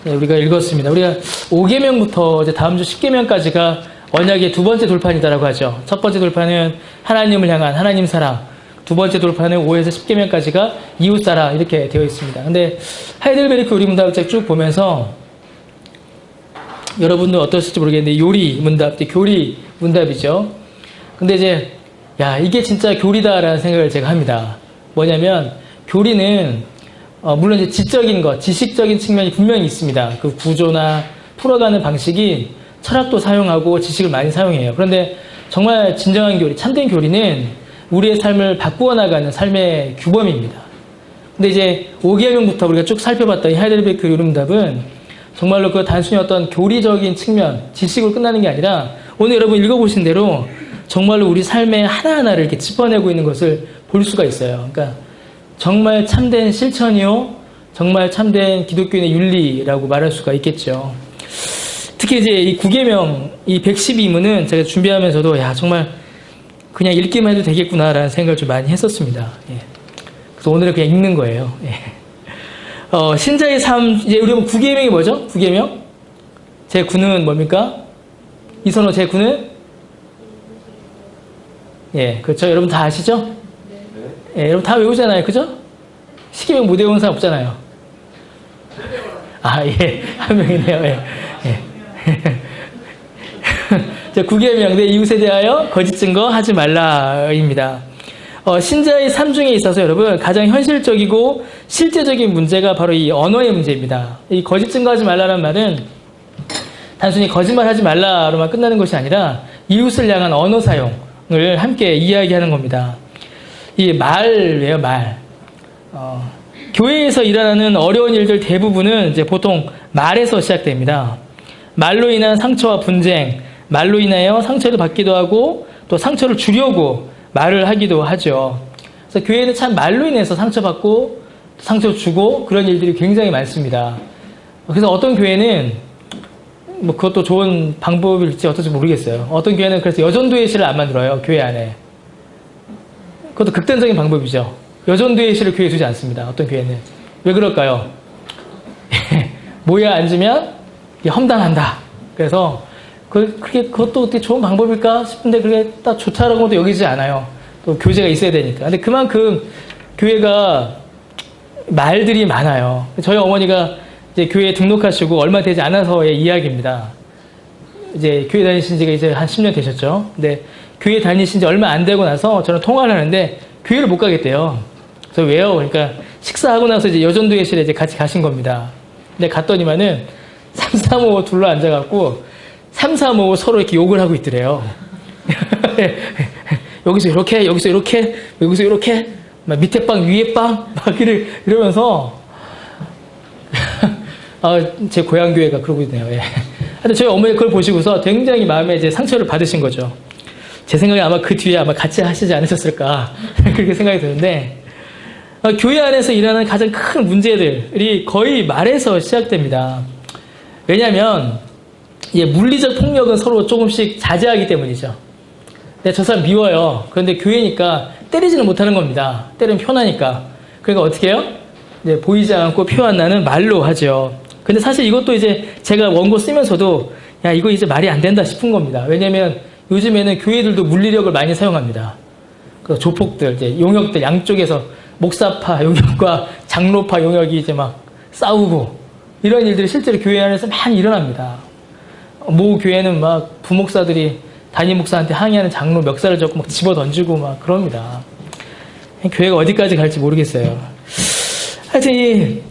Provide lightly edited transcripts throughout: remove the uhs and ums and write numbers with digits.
우리가 읽었습니다. 우리가 5계명부터 이제 다음 주 10계명까지가 언약의 두 번째 돌판이다라고 하죠. 첫 번째 돌판은 하나님을 향한 하나님 사랑, 두 번째 돌판은 5에서 10계명까지가 이웃 사랑 이렇게 되어 있습니다. 근데 하이델베르크 요리 문답책 쭉 보면서 여러분들 어떠실지 모르겠는데 요리 문답, 교리 문답이죠. 근데 이제 야 이게 진짜 교리다라는 생각을 제가 합니다. 뭐냐면 교리는 물론 이제 지적인 것, 지식적인 측면이 분명히 있습니다. 그 구조나 풀어가는 방식이 철학도 사용하고 지식을 많이 사용해요. 그런데 정말 진정한 교리, 참된 교리는 우리의 삶을 바꾸어 나가는 삶의 규범입니다. 근데 이제 5계명부터 우리가 쭉 살펴봤던 이 하이델베르크 요리 문답은 정말로 그 단순히 어떤 교리적인 측면, 지식으로 끝나는 게 아니라 오늘 여러분 읽어보신 대로 정말로 우리 삶의 하나하나를 이렇게 짚어내고 있는 것을 볼 수가 있어요. 그러니까 정말 참된 실천이요, 정말 참된 기독교인의 윤리라고 말할 수가 있겠죠. 특히 이제 이 9계명, 이 112문은 제가 준비하면서도 야 정말 그냥 읽기만 해도 되겠구나라는 생각을 좀 많이 했었습니다. 예. 그래서 오늘은 그냥 읽는 거예요. 예. 신자의 삶, 이제 우리 9계명이 뭐죠? 9계명? 제 9는 뭡니까? 이선호 제 9는? 예, 그렇죠. 여러분 다 아시죠? 예, 여러분 다 외우잖아요. 그죠? 10계명 못 외우는 사람 없잖아요. 아, 예. 한 명이네요. 예. 예. 자, 9계명, 내 이웃에 대하여 거짓 증거 하지 말라입니다. 신자의 삶 중에 있어서 여러분 가장 현실적이고 실제적인 문제가 바로 이 언어의 문제입니다. 이 거짓 증거하지 말라는 말은 단순히 거짓말하지 말라로만 끝나는 것이 아니라 이웃을 향한 언어 사용을 함께 이야기하는 겁니다. 이 말이에요, 말. 교회에서 일어나는 어려운 일들 대부분은 이제 보통 말에서 시작됩니다. 말로 인한 상처와 분쟁, 말로 인하여 상처를 받기도 하고 또 상처를 주려고 말을 하기도 하죠. 그래서 교회는 참 말로 인해서 상처받고 상처 주고 그런 일들이 굉장히 많습니다. 그래서 어떤 교회는 뭐 그것도 좋은 방법일지 어떨지 모르겠어요. 어떤 교회는 그래서 여전도회실을 안 만들어요. 교회 안에. 그것도 극단적인 방법이죠. 여전도회실을 교회에 두지 않습니다. 어떤 교회는. 왜 그럴까요? 모여 앉으면 험담한다. 그래서 그것도 어떻게 좋은 방법일까 싶은데 그게 딱 좋다라고도 여기지 않아요. 또 교제가 있어야 되니까. 근데 그만큼 교회가 말들이 많아요. 저희 어머니가 이제 교회에 등록하시고 얼마 되지 않아서의 이야기입니다. 이제 교회 다니신 지가 이제 한 10년 되셨죠. 근데 교회 다니신 지 얼마 안 되고 나서 저는 통화를 하는데 교회를 못 가겠대요. 그래서 왜요? 그러니까 식사하고 나서 이제 여전도회실에 이제 같이 가신 겁니다. 근데 갔더니만은 3, 4, 5 둘러 앉아갖고 3, 4, 5 서로 이렇게 욕을 하고 있더래요. 여기서 이렇게, 여기서 이렇게, 여기서 이렇게, 막 밑에 빵, 위에 빵, 막 이러면서, 제 고향교회가 그러고 있네요. 예. 하여튼 저희 어머니 그걸 보시고서 굉장히 마음에 이제 상처를 받으신 거죠. 제 생각에 아마 그 뒤에 아마 같이 하시지 않으셨을까. 그렇게 생각이 드는데, 교회 안에서 일어나는 가장 큰 문제들이 거의 말에서 시작됩니다. 왜냐하면, 예, 물리적 폭력은 서로 조금씩 자제하기 때문이죠. 근데 저 사람 미워요. 그런데 교회니까 때리지는 못하는 겁니다. 때리면 편하니까. 그러니까 어떻게 해요? 이제 보이지 않고 표 안 나는 말로 하죠. 근데 사실 이것도 이제 제가 원고 쓰면서도 야, 이거 이제 말이 안 된다 싶은 겁니다. 왜냐면 요즘에는 교회들도 물리력을 많이 사용합니다. 그 조폭들, 이제 용역들 양쪽에서 목사파 용역과 장로파 용역이 이제 막 싸우고 이런 일들이 실제로 교회 안에서 많이 일어납니다. 모 교회는 막 부목사들이 담임 목사한테 항의하는 장로 멱살을 잡고 막 집어 던지고 막 그럽니다. 교회가 어디까지 갈지 모르겠어요. 하여튼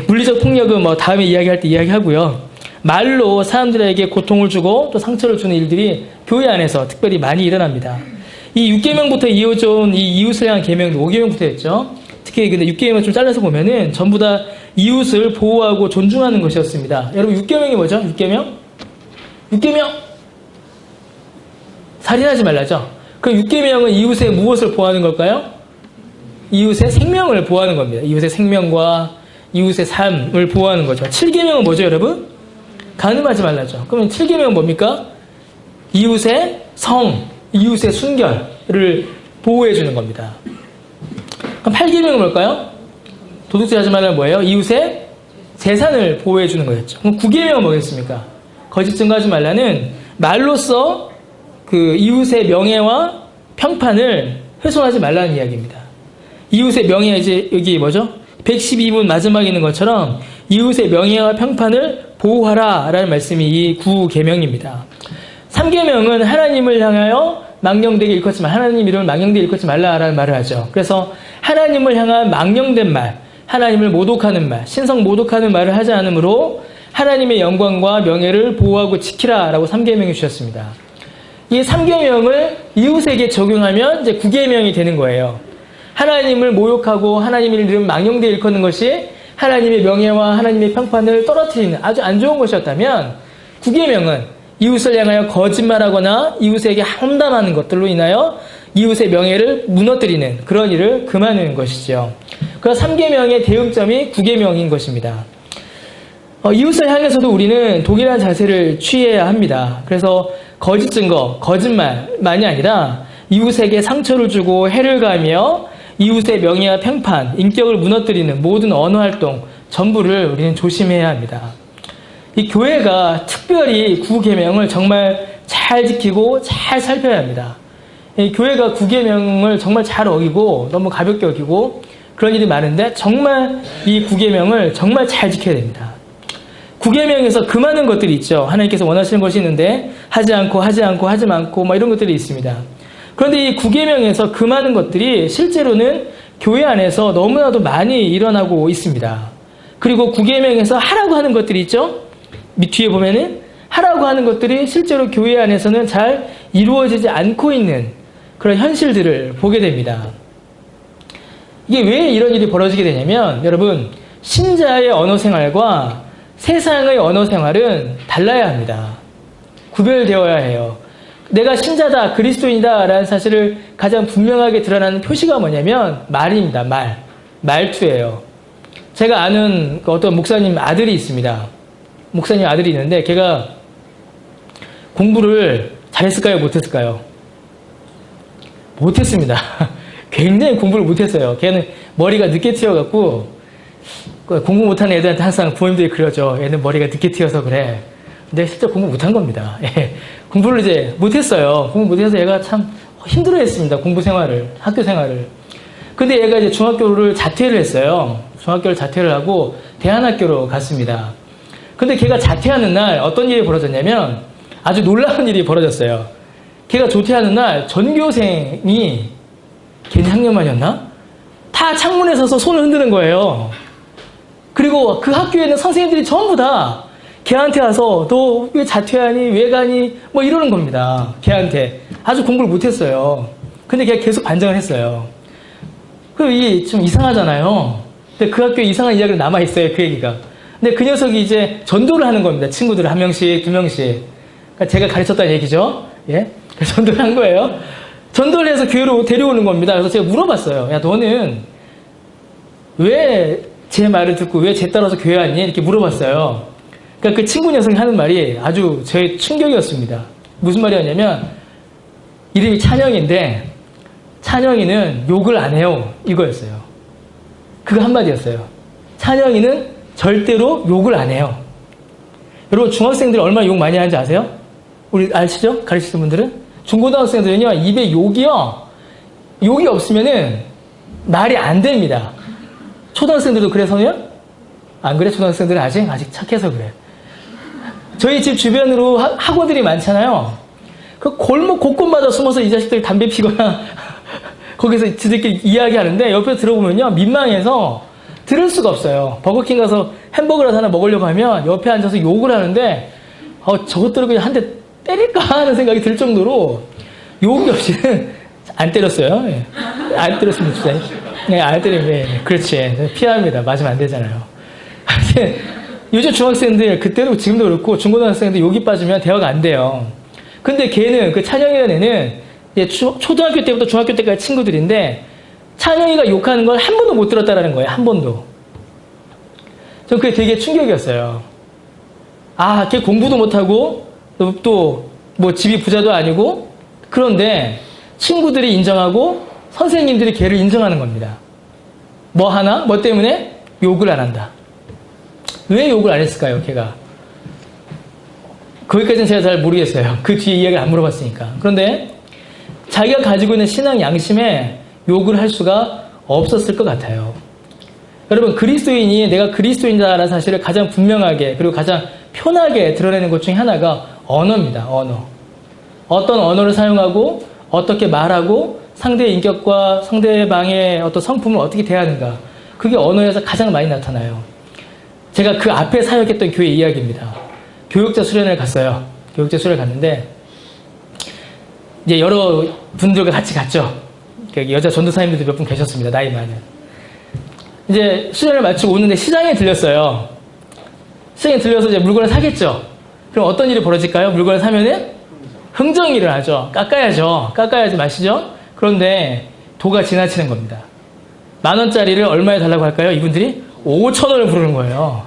물리적 폭력은 뭐 다음에 이야기할 때 이야기하고요. 말로 사람들에게 고통을 주고 또 상처를 주는 일들이 교회 안에서 특별히 많이 일어납니다. 이 6계명부터 이어져 온 이 이웃을 향한 계명도 5계명부터 했죠. 특히 근데 6계명을 좀 잘라서 보면은 전부 다 이웃을 보호하고 존중하는 것이었습니다. 여러분 6계명이 뭐죠? 6계명? 6계명 살인하지 말라죠. 그 6계명은 이웃의 무엇을 보호하는 걸까요? 이웃의 생명을 보호하는 겁니다. 이웃의 생명과 이웃의 삶을 보호하는 거죠. 7계명은 뭐죠, 여러분? 간음하지 말라죠. 그러면 7계명은 뭡니까? 이웃의 성, 이웃의 순결을 보호해 주는 겁니다. 그럼 8계명은 뭘까요? 도둑질하지 말라는 뭐예요? 이웃의 재산을 보호해 주는 거였죠. 그럼 9계명은 뭐겠습니까? 거짓 증거하지 말라는 말로써 그 이웃의 명예와 평판을 훼손하지 말라는 이야기입니다. 이웃의 명예, 이제 여기 뭐죠? 112문 마지막에 있는 것처럼 이웃의 명예와 평판을 보호하라 라는 말씀이 이 9계명입니다. 3계명은 하나님을 향하여 망령되게 일컫지 말, 하나님 이름을 망령되게 일컫지 말라라는 말을 하죠. 그래서 하나님을 향한 망령된 말, 하나님을 모독하는 말, 신성 모독하는 말을 하지 않으므로 하나님의 영광과 명예를 보호하고 지키라라고 3계명이 주셨습니다. 이 3계명을 이웃에게 적용하면 이제 9계명이 되는 거예요. 하나님을 모욕하고 하나님의 이름 망령되게 일컫는 것이 하나님의 명예와 하나님의 평판을 떨어뜨리는 아주 안 좋은 것이었다면 9계명은 이웃을 향하여 거짓말하거나 이웃에게 험담하는 것들로 인하여 이웃의 명예를 무너뜨리는 그런 일을 금하는 것이죠. 그래서 3계명의 대응점이 9계명인 것입니다. 이웃을 향해서도 우리는 동일한 자세를 취해야 합니다. 그래서 거짓 증거, 거짓말만이 아니라 이웃에게 상처를 주고 해를 가하며 이웃의 명예와 평판, 인격을 무너뜨리는 모든 언어 활동 전부를 우리는 조심해야 합니다. 이 교회가 특별히 9계명을 정말 잘 지키고 잘 살펴야 합니다. 이 교회가 9계명을 정말 잘 어기고 너무 가볍게 어기고 그런 일이 많은데 정말 이 9계명을 정말 잘 지켜야 됩니다. 9계명에서 금하는 것들이 있죠. 하나님께서 원하시는 것이 있는데 하지 않고 하지 않고 뭐 이런 것들이 있습니다. 그런데 이 9계명에서 금하는 것들이 실제로는 교회 안에서 너무나도 많이 일어나고 있습니다. 그리고 9계명에서 하라고 하는 것들이 있죠. 뒤에 보면은 하라고 하는 것들이 실제로 교회 안에서는 잘 이루어지지 않고 있는 그런 현실들을 보게 됩니다. 이게 왜 이런 일이 벌어지게 되냐면 여러분 신자의 언어 생활과 세상의 언어 생활은 달라야 합니다. 구별되어야 해요. 내가 신자다, 그리스도인이다 라는 사실을 가장 분명하게 드러나는 표시가 뭐냐면 말입니다. 말투예요. 제가 아는 어떤 목사님 아들이 있습니다. 목사님 아들이 있는데 걔가 공부를 잘했을까요? 못했을까요? 못했습니다. 굉장히 공부를 못했어요. 걔는 머리가 늦게 튀어갖고 공부 못하는 애들한테 항상 부모님들이 그러죠. 얘는 머리가 늦게 튀어서 그래. 근데 실제 공부 못한 겁니다. 예. 공부를 이제 못했어요. 공부 못해서 얘가 참 힘들어했습니다. 공부 생활을, 학교 생활을. 근데 얘가 이제 중학교를 자퇴를 했어요. 중학교를 자퇴를 하고 대안학교로 갔습니다. 근데 걔가 자퇴하는 날 어떤 일이 벌어졌냐면 아주 놀라운 일이 벌어졌어요. 걔가 조퇴하는 날 전교생이 걔네 학년만이었나? 다 창문에 서서 손을 흔드는 거예요. 그리고 그 학교에는 선생님들이 전부 다 걔한테 와서 너 왜 자퇴하니? 왜 가니? 뭐 이러는 겁니다. 걔한테. 아주 공부를 못했어요. 근데 걔가 계속 반장을 했어요. 그럼 이게 좀 이상하잖아요. 근데 그 학교에 이상한 이야기가 남아있어요. 그 얘기가. 근데 그 녀석이 이제 전도를 하는 겁니다. 친구들을 한 명씩, 두 명씩. 그러니까 제가 가르쳤다는 얘기죠. 예? 그래서 전도를 한 거예요. 전도를 해서 교회로 데려오는 겁니다. 그래서 제가 물어봤어요. 야, 너는 왜 제 말을 듣고 왜 제 따라서 교회 왔니? 이렇게 물어봤어요. 그러니까 그 친구 녀석이 하는 말이 아주 저의 충격이었습니다. 무슨 말이었냐면 이름이 찬영인데 찬영이는 욕을 안 해요. 이거였어요. 그거 한마디였어요. 찬영이는 절대로 욕을 안 해요. 여러분 중학생들 얼마나 욕 많이 하는지 아세요? 우리 아시죠? 가르치는 분들은? 중고등학생들은요 입에 욕이요. 욕이 없으면은 말이 안 됩니다. 초등학생들도 그래서요? 안 그래? 초등학생들은 아직 착해서 그래. 저희 집 주변으로 학원들이 많잖아요. 그 골목 곳곳마다 숨어서 이 자식들이 담배 피거나 거기서 지들끼리 이야기하는데 옆에 들어보면요 민망해서 들을 수가 없어요. 버거킹 가서 햄버거라도 하나 먹으려고 하면 옆에 앉아서 욕을 하는데 저것들을 그냥 한 대 때릴까 하는 생각이 들 정도로 욕이 없이는 안 때렸어요. 예. 안 때렸으면 진짜. 네, 안 때리면 네, 그렇지. 피합니다. 맞으면 안 되잖아요. 요즘 중학생들 그때도 지금도 그렇고 중고등학생들 욕이 빠지면 대화가 안 돼요. 근데 걔는 그 찬영이라는 애는 초등학교 때부터 중학교 때까지 친구들인데 찬영이가 욕하는 걸 한 번도 못 들었다라는 거예요. 한 번도. 전 그게 되게 충격이었어요. 아, 걔 공부도 못하고 또 뭐 집이 부자도 아니고 그런데 친구들이 인정하고 선생님들이 걔를 인정하는 겁니다. 뭐 하나? 뭐 때문에? 욕을 안 한다. 왜 욕을 안 했을까요, 걔가? 거기까지는 제가 잘 모르겠어요. 그 뒤에 이야기를 안 물어봤으니까. 그런데 자기가 가지고 있는 신앙 양심에 욕을 할 수가 없었을 것 같아요. 여러분, 그리스도인이 내가 그리스도인이라는 사실을 가장 분명하게 그리고 가장 편하게 드러내는 것 중에 하나가 언어입니다. 언어. 어떤 언어를 사용하고 어떻게 말하고 상대의 인격과 상대방의 어떤 성품을 어떻게 대하는가. 그게 언어에서 가장 많이 나타나요. 제가 그 앞에 사역했던 교회 이야기입니다. 교육자 수련회를 갔어요. 교육자 수련회를 갔는데 이제 여러 분들과 같이 갔죠. 여자 전도사님들도 몇 분 계셨습니다. 나이 많은. 이제 수련을 마치고 오는데 시장에 들렸어요. 시장에 들려서 이제 물건을 사겠죠. 그럼 어떤 일이 벌어질까요? 물건을 사면은 흥정일을 하죠. 깎아야죠. 깎아야지 마시죠. 그런데 도가 지나치는 겁니다. 10,000원짜리를 얼마에 달라고 할까요? 이분들이 5,000원을 부르는 거예요.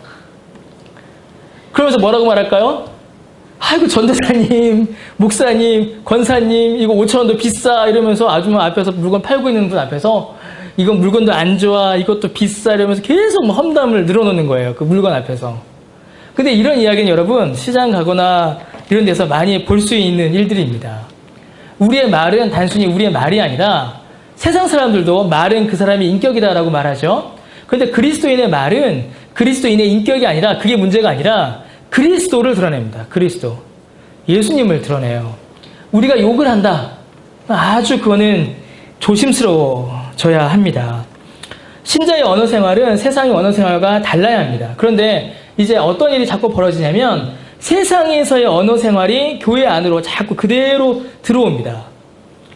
그러면서 뭐라고 말할까요? 아이고 전도사님, 목사님, 권사님 이거 5,000원도 비싸 이러면서 아줌마 앞에서 물건 팔고 있는 분 앞에서 이건 물건도 안 좋아 이것도 비싸 이러면서 계속 뭐 험담을 늘어놓는 거예요. 그 물건 앞에서. 근데 이런 이야기는 여러분 시장 가거나 이런 데서 많이 볼 수 있는 일들입니다. 우리의 말은 단순히 우리의 말이 아니라 세상 사람들도 말은 그 사람이 인격이다라고 말하죠. 그런데 그리스도인의 말은 그리스도인의 인격이 아니라 그게 문제가 아니라 그리스도를 드러냅니다. 그리스도. 예수님을 드러내요. 우리가 욕을 한다. 아주 그거는 조심스러워져야 합니다. 신자의 언어 생활은 세상의 언어 생활과 달라야 합니다. 그런데 이제 어떤 일이 자꾸 벌어지냐면 세상에서의 언어 생활이 교회 안으로 자꾸 그대로 들어옵니다.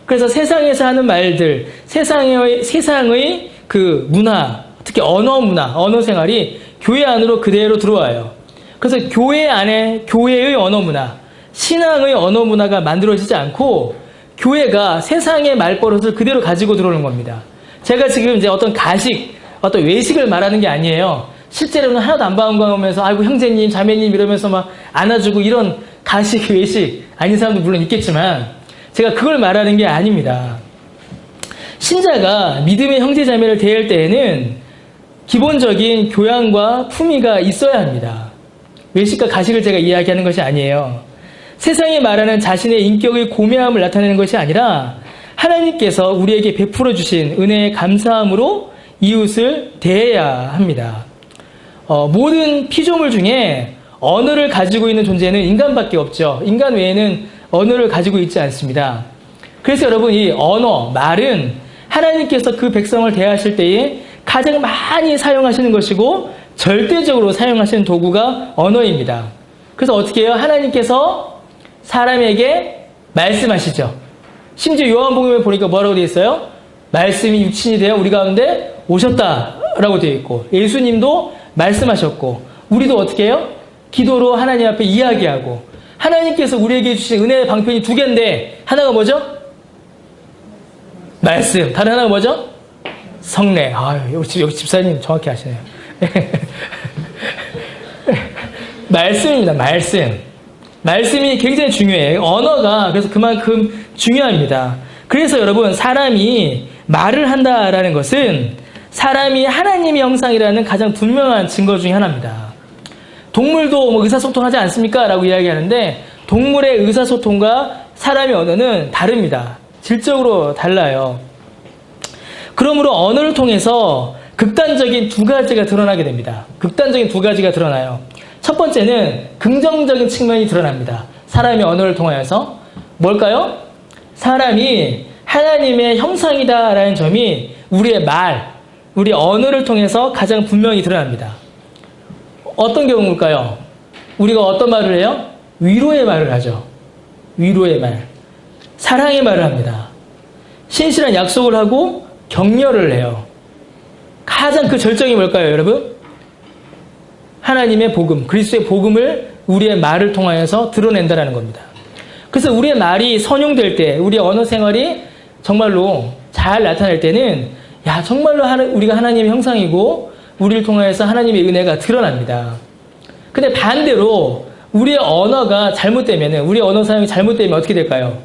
그래서 세상에서 하는 말들, 세상의 그 문화, 특히 언어 문화, 언어 생활이 교회 안으로 그대로 들어와요. 그래서 교회 안에 교회의 언어 문화, 신앙의 언어 문화가 만들어지지 않고 교회가 세상의 말버릇을 그대로 가지고 들어오는 겁니다. 제가 지금 이제 어떤 가식, 어떤 외식을 말하는 게 아니에요. 실제로는 하나도 안 반가우면서 아이고 형제님, 자매님 이러면서 막 안아주고 이런 가식, 외식 아닌 사람도 물론 있겠지만 제가 그걸 말하는 게 아닙니다. 신자가 믿음의 형제 자매를 대할 때에는 기본적인 교양과 품위가 있어야 합니다. 외식과 가식을 제가 이야기하는 것이 아니에요. 세상이 말하는 자신의 인격의 고매함을 나타내는 것이 아니라 하나님께서 우리에게 베풀어 주신 은혜의 감사함으로 이웃을 대해야 합니다. 모든 피조물 중에 언어를 가지고 있는 존재는 인간밖에 없죠. 인간 외에는 언어를 가지고 있지 않습니다. 그래서 여러분 이 언어, 말은 하나님께서 그 백성을 대하실 때에 가장 많이 사용하시는 것이고 절대적으로 사용하시는 도구가 언어입니다. 그래서 어떻게 해요? 하나님께서 사람에게 말씀하시죠. 심지어 요한복음에 보니까 뭐라고 되어 있어요? 말씀이 육신이 되어 우리 가운데 오셨다라고 되어 있고 예수님도 말씀하셨고 우리도 어떻게 해요? 기도로 하나님 앞에 이야기하고 하나님께서 우리에게 주신 은혜의 방편이 2개인데 하나가 뭐죠? 말씀. 다른 하나가 뭐죠? 성례. 여기 집사님 정확히 아시네요. 말씀입니다. 말씀. 말씀이 굉장히 중요해요. 언어가 그래서 그만큼 중요합니다. 그래서 여러분 사람이 말을 한다라는 것은 사람이 하나님의 형상이라는 가장 분명한 증거 중에 하나입니다. 동물도 뭐 의사소통하지 않습니까? 라고 이야기하는데 동물의 의사소통과 사람의 언어는 다릅니다. 질적으로 달라요. 그러므로 언어를 통해서 극단적인 2가지가 드러나게 됩니다. 극단적인 2가지가 드러나요. 첫 번째는 긍정적인 측면이 드러납니다. 사람의 언어를 통하여서 뭘까요? 사람이 하나님의 형상이다라는 점이 우리의 말, 우리 언어를 통해서 가장 분명히 드러납니다. 어떤 경우일까요? 우리가 어떤 말을 해요? 위로의 말을 하죠. 위로의 말. 사랑의 말을 합니다. 신실한 약속을 하고 격려를 해요. 가장 그 절정이 뭘까요, 여러분? 하나님의 복음, 그리스도의 복음을 우리의 말을 통하여서 드러낸다는 겁니다. 그래서 우리의 말이 선용될 때, 우리의 언어 생활이 정말로 잘 나타날 때는 정말로 우리가 하나님의 형상이고 우리를 통하여서 하나님의 은혜가 드러납니다. 근데 반대로 우리의 언어가 잘못되면, 우리의 언어 사용이 잘못되면 어떻게 될까요?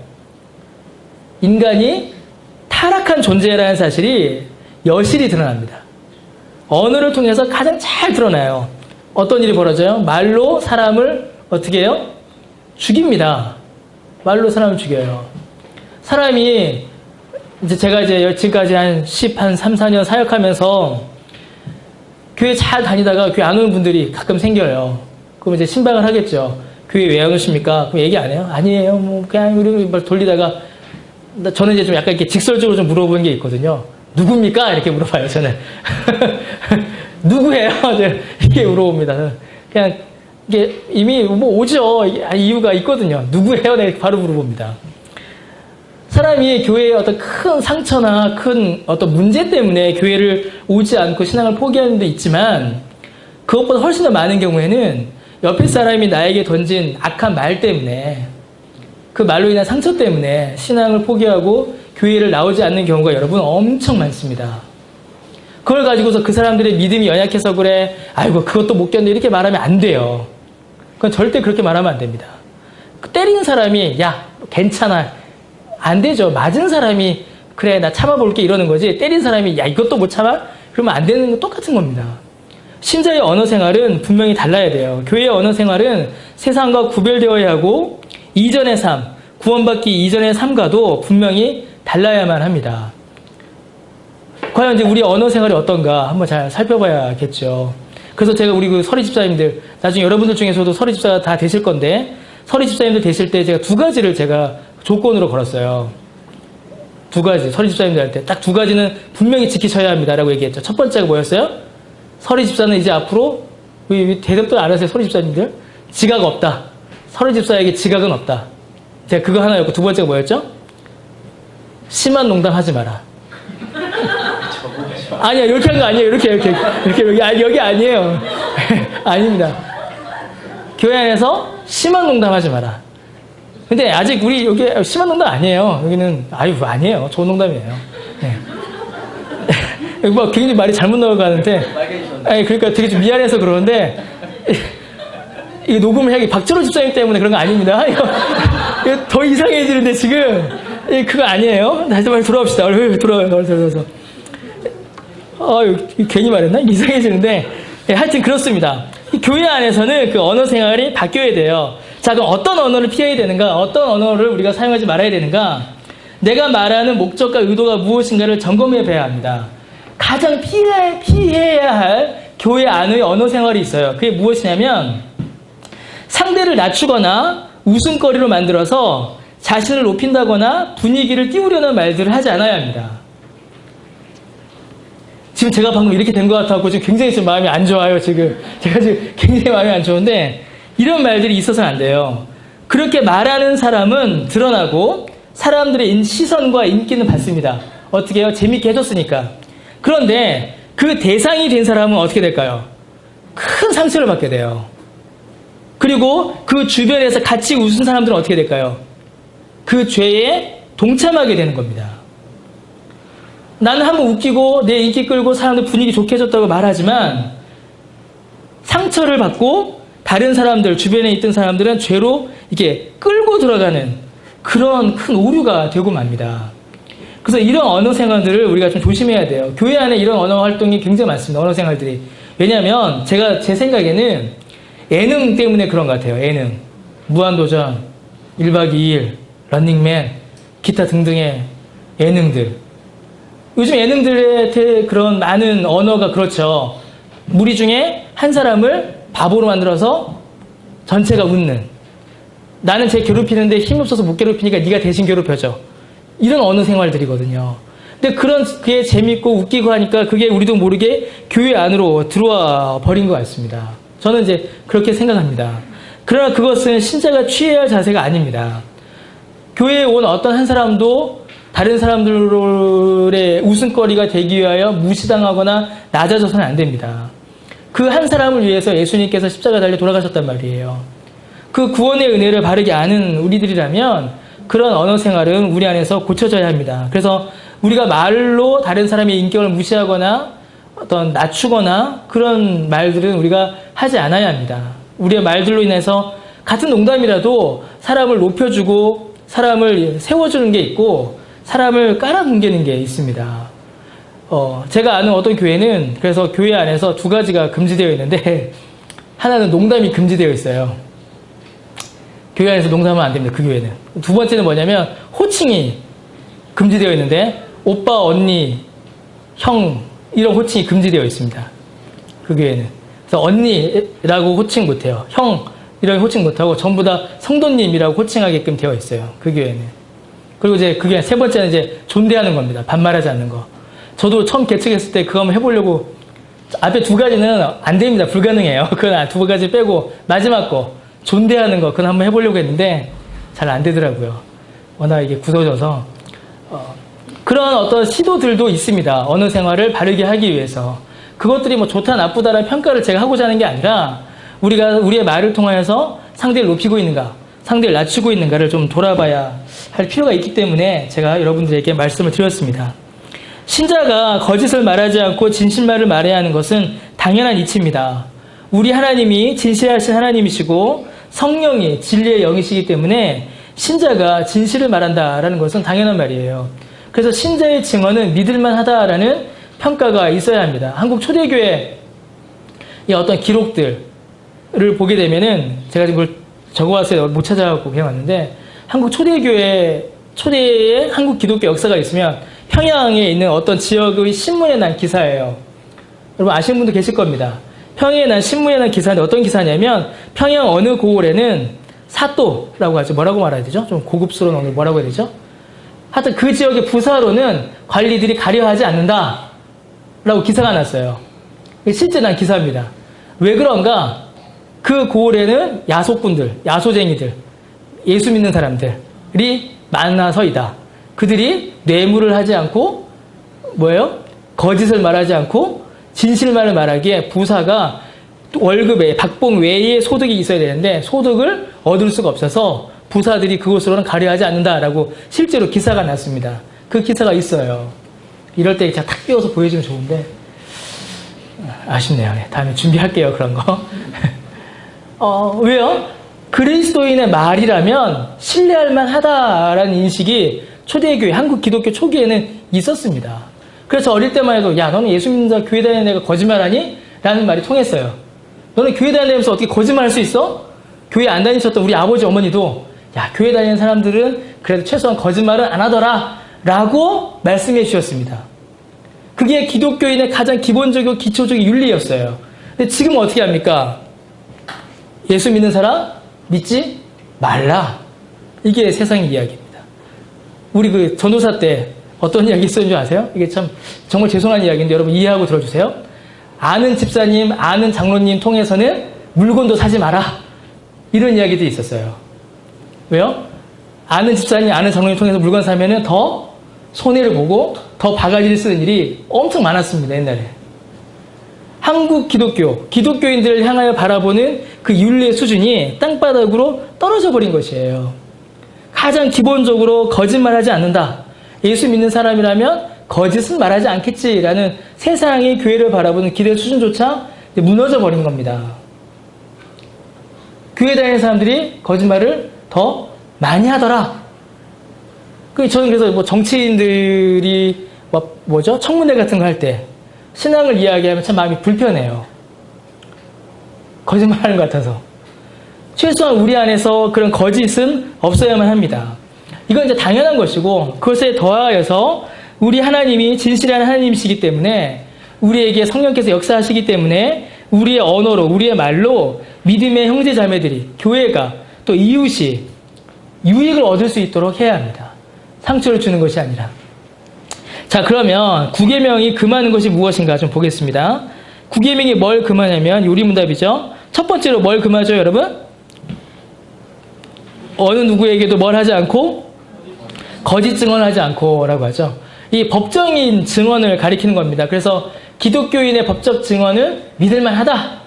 인간이 타락한 존재라는 사실이 여실히 드러납니다. 언어를 통해서 가장 잘 드러나요. 어떤 일이 벌어져요? 말로 사람을 어떻게 해요? 죽입니다. 말로 사람을 죽여요. 사람이 이제 제가 이제 지금까지 한 3, 4년 사역하면서 교회 잘 다니다가 교회 안 오는 분들이 가끔 생겨요. 그럼 이제 신방을 하겠죠. 교회 왜 안 오십니까? 그럼 얘기 안 해요? 아니에요. 뭐 그냥 우리 돌리다가 저는 이제 좀 약간 이렇게 직설적으로 좀 물어보는 게 있거든요. 누굽니까? 이렇게 물어봐요, 저는. 누구예요? 이렇게 물어봅니다. 그냥 이게 이미 뭐 오죠. 이유가 있거든요. 누구예요? 네, 바로 물어봅니다. 사람이 교회의 어떤 큰 상처나 큰 어떤 문제 때문에 교회를 오지 않고 신앙을 포기하는 데 있지만 그것보다 훨씬 더 많은 경우에는 옆에 사람이 나에게 던진 악한 말 때문에 그 말로 인한 상처 때문에 신앙을 포기하고 교회를 나오지 않는 경우가 여러분 엄청 많습니다. 그걸 가지고서 그 사람들의 믿음이 연약해서 그래. 아이고 그것도 못 견뎌. 이렇게 말하면 안 돼요. 그건 절대 그렇게 말하면 안 됩니다. 때리는 사람이 야 괜찮아. 안 되죠. 맞은 사람이 그래 나 참아볼게 이러는 거지. 때린 사람이 야 이것도 못 참아? 그러면 안 되는 건 똑같은 겁니다. 신자의 언어 생활은 분명히 달라야 돼요. 교회의 언어 생활은 세상과 구별되어야 하고 이전의 삶, 구원받기 이전의 삶과도 분명히 달라야만 합니다. 과연 이제 우리 언어 생활이 어떤가 한번 잘 살펴봐야겠죠. 그래서 제가 우리 그 서리 집사님들, 나중에 여러분들 중에서도 서리 집사가 다 되실 건데, 서리 집사님들 되실 때 제가 두 가지를 제가 조건으로 걸었어요. 두 가지, 서리 집사님들 할 때 딱 두 가지는 분명히 지키셔야 합니다라고 얘기했죠. 첫 번째가 뭐였어요? 서리 집사는 이제 앞으로 대답도 안 하세요, 서리 집사님들? 지각 없다. 서리 집사에게 지각은 없다. 제가 그거 하나였고, 두 번째가 뭐였죠? 심한 농담 하지 마라. 아니야, 이렇게 한 거 아니에요. 이렇게 여기 아니에요. 아닙니다. 교회 안에서 심한 농담 하지 마라. 근데 아직 우리 여기 심한 농담 아니에요. 여기는 아니에요. 좋은 농담이에요. 네. 뭐 굉장히 말이 잘못 나가는데, 그러니까 되게 좀 미안해서 그러는데 이게 녹음을 하기 박철호 집사님 때문에 그런 거 아닙니다. 이거 더 이상해지는데 지금 그거 아니에요. 다시 한번 돌아옵시다. 돌아와서. 괜히 말했나? 이상해지는데 하여튼 그렇습니다. 교회 안에서는 그 언어 생활이 바뀌어야 돼요. 자, 그럼 어떤 언어를 피해야 되는가? 어떤 언어를 우리가 사용하지 말아야 되는가? 내가 말하는 목적과 의도가 무엇인가를 점검해 봐야 합니다. 가장 피해야 할 교회 안의 언어 생활이 있어요. 그게 무엇이냐면 상대를 낮추거나 웃음거리로 만들어서 자신을 높인다거나 분위기를 띄우려는 말들을 하지 않아야 합니다. 지금 제가 방금 이렇게 된 것 같아서 지금 굉장히 좀 마음이 안 좋아요, 지금. 제가 지금 굉장히 마음이 안 좋은데, 이런 말들이 있어서는 안 돼요. 그렇게 말하는 사람은 드러나고, 사람들의 시선과 인기는 받습니다. 어떻게 해요? 재밌게 해줬으니까. 그런데, 그 대상이 된 사람은 어떻게 될까요? 큰 상처를 받게 돼요. 그리고 그 주변에서 같이 웃은 사람들은 어떻게 될까요? 그 죄에 동참하게 되는 겁니다. 나는 한번 웃기고 내 인기 끌고 사람들 분위기 좋게 해줬다고 말하지만 상처를 받고 다른 사람들, 주변에 있던 사람들은 죄로 이렇게 끌고 들어가는 그런 큰 오류가 되고 맙니다. 그래서 이런 언어 생활들을 우리가 좀 조심해야 돼요. 교회 안에 이런 언어 활동이 굉장히 많습니다. 언어 생활들이. 왜냐하면 제 생각에는 예능 때문에 그런 것 같아요. 예능. 무한도전, 1박 2일, 런닝맨, 기타 등등의 예능들. 요즘 예능들의 그런 많은 언어가 그렇죠. 무리 중에 한 사람을 바보로 만들어서 전체가 웃는. 나는 쟤 괴롭히는데 힘없어서 못 괴롭히니까 네가 대신 괴롭혀줘. 이런 언어 생활들이거든요. 근데 그게 재밌고 웃기고 하니까 그게 우리도 모르게 교회 안으로 들어와 버린 것 같습니다. 저는 이제 그렇게 생각합니다. 그러나 그것은 신자가 취해야 할 자세가 아닙니다. 교회에 온 어떤 한 사람도 다른 사람들의 웃음거리가 되기 위하여 무시당하거나 낮아져서는 안 됩니다. 그 한 사람을 위해서 예수님께서 십자가 달려 돌아가셨단 말이에요. 그 구원의 은혜를 바르게 아는 우리들이라면 그런 언어 생활은 우리 안에서 고쳐져야 합니다. 그래서 우리가 말로 다른 사람의 인격을 무시하거나 어떤 낮추거나 그런 말들은 우리가 하지 않아야 합니다. 우리의 말들로 인해서 같은 농담이라도 사람을 높여주고 사람을 세워주는 게 있고 사람을 깔아뭉개는 게 있습니다. 제가 아는 어떤 교회는 그래서 교회 안에서 두 가지가 금지되어 있는데 하나는 농담이 금지되어 있어요. 교회 안에서 농담하면 안 됩니다. 그 교회는. 두 번째는 뭐냐면 호칭이 금지되어 있는데 오빠, 언니, 형 이런 호칭이 금지되어 있습니다. 그 교회는. 그래서 언니라고 호칭 못해요. 형 이런 호칭 못하고 전부 다 성도님이라고 호칭하게끔 되어 있어요. 그 교회는. 그리고 이제 그게 세 번째는 이제 존대하는 겁니다. 반말하지 않는 거. 저도 처음 개척했을 때 그거 한번 해보려고 앞에 두 가지는 안 됩니다. 불가능해요. 그건 두 가지 빼고 마지막 거 존대하는 거 그건 한번 해보려고 했는데 잘 안 되더라고요. 워낙 이게 굳어져서 그런 어떤 시도들도 있습니다. 언어 생활을 바르게 하기 위해서. 그것들이 뭐 좋다 나쁘다라는 평가를 제가 하고자 하는 게 아니라 우리가 우리의 말을 통하여서 상대를 높이고 있는가, 상대를 낮추고 있는가를 좀 돌아봐야 할 필요가 있기 때문에 제가 여러분들에게 말씀을 드렸습니다. 신자가 거짓을 말하지 않고 진실말을 말해야 하는 것은 당연한 이치입니다. 우리 하나님이 진실하신 하나님이시고 성령이 진리의 영이시기 때문에 신자가 진실을 말한다라는 것은 당연한 말이에요. 그래서 신자의 증언은 믿을만하다라는 평가가 있어야 합니다. 한국 초대교회의 어떤 기록들을 보게 되면은 제가 지금 그걸 적어왔어요. 못 찾아가고 그냥 왔는데 한국 초대의 한국 기독교 역사가 있으면 평양에 있는 어떤 지역의 신문에 난 기사예요. 여러분 아시는 분도 계실 겁니다. 평양에 난 신문에 난 기사인데 어떤 기사냐면 평양 어느 고을에는 사또라고 하죠. 뭐라고 말해야 되죠? 좀 고급스러운 언어로 뭐라고 해야 되죠? 하여튼 그 지역의 부사로는 관리들이 가려하지 않는다 라고 기사가 났어요. 실제 난 기사입니다. 왜 그런가? 그 고을에는 야속꾼들, 야소쟁이들, 예수 믿는 사람들이 많아서이다. 그들이 뇌물을 하지 않고 뭐예요? 거짓을 말하지 않고 진실만을 말하기에 부사가 월급에 박봉 외에 소득이 있어야 되는데 소득을 얻을 수가 없어서 부사들이 그곳으로는 가려하지 않는다라고 실제로 기사가 났습니다. 그 기사가 있어요. 이럴 때 제가 탁 띄워서 보여주면 좋은데 아쉽네요. 다음에 준비할게요. 그런 거. 왜요? 그리스도인의 말이라면 신뢰할 만하다라는 인식이 초대교회, 한국 기독교 초기에는 있었습니다. 그래서 어릴 때만 해도 야 너는 예수 믿는다 교회 다니는 애가 거짓말하니? 라는 말이 통했어요. 너는 교회 다니면서 어떻게 거짓말할 수 있어? 교회 안 다니셨던 우리 아버지 어머니도 야 교회 다니는 사람들은 그래도 최소한 거짓말은 안 하더라 라고 말씀해 주셨습니다. 그게 기독교인의 가장 기본적이고 기초적인 윤리였어요. 근데 지금 어떻게 합니까? 예수 믿는 사람 믿지 말라. 이게 세상의 이야기입니다. 우리 그 전도사 때 어떤 이야기 있었는지 아세요? 이게 참 정말 죄송한 이야기인데 여러분 이해하고 들어주세요. 아는 집사님, 아는 장로님 통해서는 물건도 사지 마라. 이런 이야기도 있었어요. 왜요? 아는 집사님, 아는 장로님 통해서 물건 사면은 더 손해를 보고 더 바가지를 쓰는 일이 엄청 많았습니다. 옛날에. 한국 기독교인들을 향하여 바라보는 그 윤리의 수준이 땅바닥으로 떨어져 버린 것이에요. 가장 기본적으로 거짓말하지 않는다. 예수 믿는 사람이라면 거짓은 말하지 않겠지라는 세상의 교회를 바라보는 기대 수준조차 무너져 버린 겁니다. 교회 다니는 사람들이 거짓말을 더 많이 하더라. 저는 그래서 뭐 정치인들이 청문회 같은 거 할 때 신앙을 이야기하면 참 마음이 불편해요. 거짓말하는 것 같아서. 최소한 우리 안에서 그런 거짓은 없어야만 합니다. 이건 이제 당연한 것이고 그것에 더하여서 우리 하나님이 진실한 하나님이시기 때문에 우리에게 성령께서 역사하시기 때문에 우리의 언어로 우리의 말로 믿음의 형제 자매들이 교회가 또 이웃이 유익을 얻을 수 있도록 해야 합니다. 상처를 주는 것이 아니라. 자 그러면 9계명이 금하는 것이 무엇인가 좀 보겠습니다. 9계명이 뭘 금하냐면 요리문답이죠. 첫 번째로 뭘 금하죠 여러분? 어느 누구에게도 뭘 하지 않고 거짓 증언하지 않고 라고 하죠. 이 법정인 증언을 가리키는 겁니다. 그래서 기독교인의 법적 증언은 믿을만하다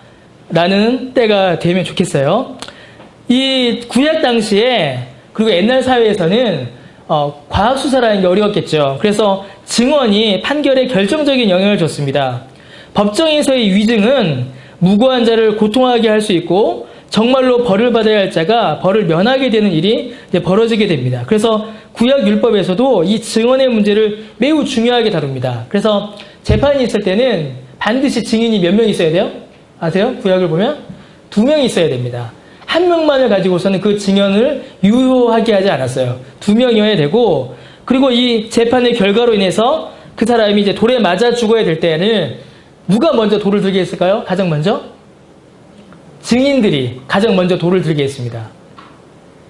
라는 때가 되면 좋겠어요. 이 구약 당시에 그리고 옛날 사회에서는 과학수사라는 게 어려웠겠죠. 그래서 증언이 판결에 결정적인 영향을 줬습니다. 법정에서의 위증은 무고한 자를 고통하게 할 수 있고 정말로 벌을 받아야 할 자가 벌을 면하게 되는 일이 벌어지게 됩니다. 그래서 구약 율법에서도 이 증언의 문제를 매우 중요하게 다룹니다. 그래서 재판이 있을 때는 반드시 증인이 몇 명 있어야 돼요? 아세요? 구약을 보면 2명이 있어야 됩니다. 1명만을 가지고서는 그 증언을 유효하게 하지 않았어요. 2명이어야 되고, 그리고 이 재판의 결과로 인해서 그 사람이 이제 돌에 맞아 죽어야 될 때에는 누가 먼저 돌을 들게 했을까요? 가장 먼저? 증인들이 가장 먼저 돌을 들게 했습니다.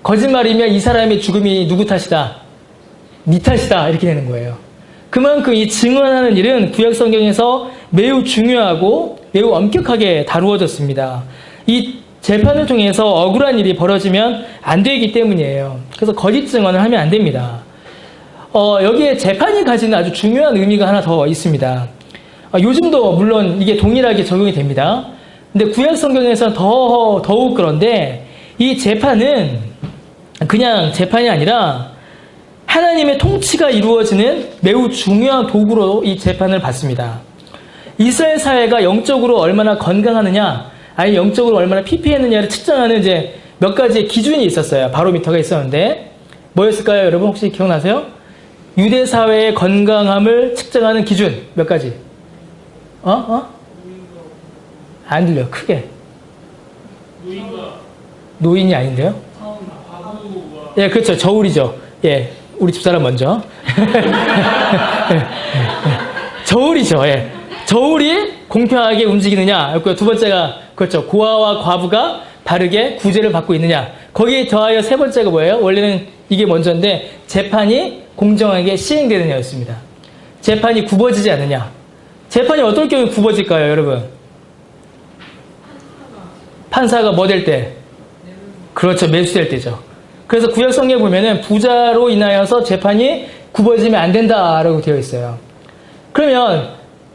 거짓말이면 이 사람의 죽음이 누구 탓이다? 네 탓이다. 이렇게 되는 거예요. 그만큼 이 증언하는 일은 구약 성경에서 매우 중요하고 매우 엄격하게 다루어졌습니다. 이 재판을 통해서 억울한 일이 벌어지면 안 되기 때문이에요. 그래서 거짓 증언을 하면 안 됩니다. 여기에 재판이 가지는 아주 중요한 의미가 하나 더 있습니다. 요즘도 물론 이게 동일하게 적용이 됩니다. 근데 구약 성경에서는 더욱 그런데 이 재판은 그냥 재판이 아니라 하나님의 통치가 이루어지는 매우 중요한 도구로 이 재판을 받습니다. 이스라엘 사회가 영적으로 얼마나 건강하느냐, 아니 영적으로 얼마나 피폐했느냐를 측정하는 이제 몇 가지 기준이 있었어요. 바로미터가 있었는데 뭐였을까요? 여러분 혹시 기억나세요? 유대 사회의 건강함을 측정하는 기준 몇 가지? 안 들려. 크게. 노인이 아닌데요? 예, 그렇죠. 저울이죠. 예, 우리 집사람 먼저. 저울이죠. 예. 저울이 공평하게 움직이느냐. 두 번째가 그렇죠. 고아와 과부가 바르게 구제를 받고 있느냐. 거기에 더하여 세 번째가 뭐예요? 원래는 이게 먼저인데 재판이 공정하게 시행되느냐였습니다. 재판이 굽어지지 않느냐. 재판이 어떨 경우에 굽어질까요, 여러분? 판사가 뭐 될 때? 그렇죠. 매수될 때죠. 그래서 구약 성경에 보면은 부자로 인하여서 재판이 굽어지면 안 된다라고 되어 있어요. 그러면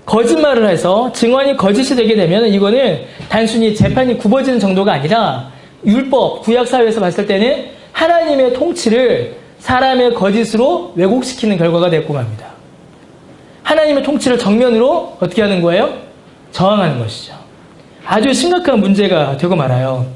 거짓말을 해서 증언이 거짓이 되게 되면 이거는 단순히 재판이 굽어지는 정도가 아니라 율법, 구약 사회에서 봤을 때는 하나님의 통치를 사람의 거짓으로 왜곡시키는 결과가 됐고 맙니다. 하나님의 통치를 정면으로 어떻게 하는 거예요? 저항하는 것이죠. 아주 심각한 문제가 되고 말아요.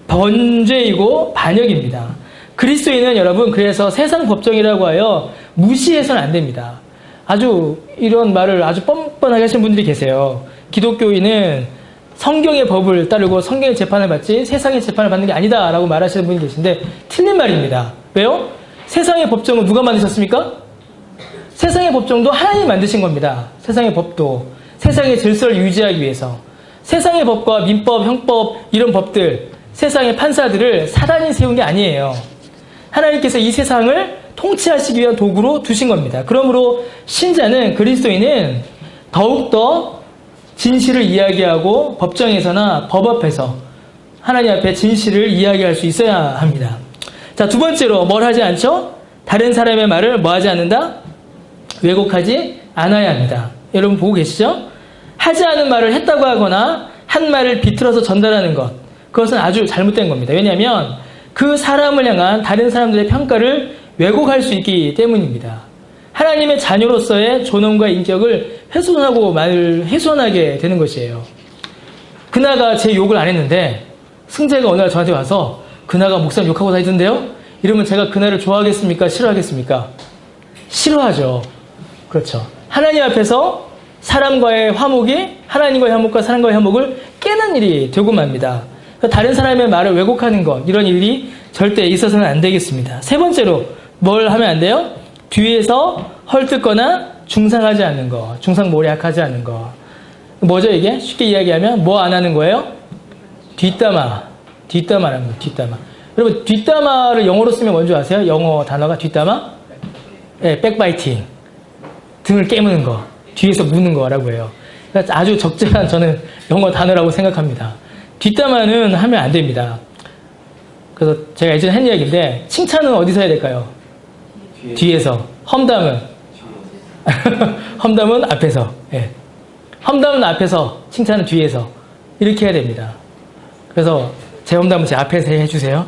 번죄이고 반역입니다. 그리스도인은 여러분 그래서 세상 법정이라고 하여 무시해서는 안 됩니다. 아주 이런 말을 아주 뻔뻔하게 하시는 분들이 계세요. 기독교인은 성경의 법을 따르고 성경의 재판을 받지 세상의 재판을 받는 게 아니다 라고 말하시는 분이 계신데 틀린 말입니다. 왜요? 세상의 법정은 누가 만드셨습니까? 세상의 법정도 하나님이 만드신 겁니다. 세상의 법도 세상의 질서를 유지하기 위해서 세상의 법과 민법, 형법 이런 법들 세상의 판사들을 사단이 세운 게 아니에요. 하나님께서 이 세상을 통치하시기 위한 도구로 두신 겁니다. 그러므로 신자는 그리스도인은 더욱더 진실을 이야기하고 법정에서나 법 앞에서 하나님 앞에 진실을 이야기할 수 있어야 합니다. 자, 두 번째로 뭘 하지 않죠? 다른 사람의 말을 뭐 하지 않는다? 왜곡하지 않아야 합니다. 여러분 보고 계시죠? 하지 않은 말을 했다고 하거나 한 말을 비틀어서 전달하는 것, 그것은 아주 잘못된 겁니다. 왜냐하면 그 사람을 향한 다른 사람들의 평가를 왜곡할 수 있기 때문입니다. 하나님의 자녀로서의 존엄과 인격을 훼손하게 되는 것이에요. 그나가 제 욕을 안 했는데 승재가 어느 날 저한테 와서 그나가 목사님 욕하고 다니던데요? 이러면 제가 그나를 좋아하겠습니까? 싫어하겠습니까? 싫어하죠. 그렇죠. 하나님 앞에서 사람과의 화목이 하나님과의 화목과 사람과의 화목을 깨는 일이 되고 맙니다. 다른 사람의 말을 왜곡하는 것, 이런 일이 절대 있어서는 안 되겠습니다. 세 번째로 뭘 하면 안 돼요? 뒤에서 헐뜯거나 중상하지 않는 거, 중상모략하지 않는 거. 뭐죠 이게? 쉽게 이야기하면 뭐 안 하는 거예요? 뒷담화라는 거, 뒷담화. 여러분 뒷담화를 영어로 쓰면 뭔지 아세요? 영어 단어가 뒷담화? 네, 백바이팅. 등을 깨무는 거, 뒤에서 무는 거라고 해요. 그러니까 아주 적절한 저는 영어 단어라고 생각합니다. 뒷담화는 하면 안 됩니다. 그래서 제가 예전에 한 이야기인데 칭찬은 어디서 해야 될까요? 뒤에서. 험담은? 험담은 앞에서. 예. 험담은 앞에서, 칭찬은 뒤에서. 이렇게 해야 됩니다. 그래서 제 험담은 제 앞에서 해주세요.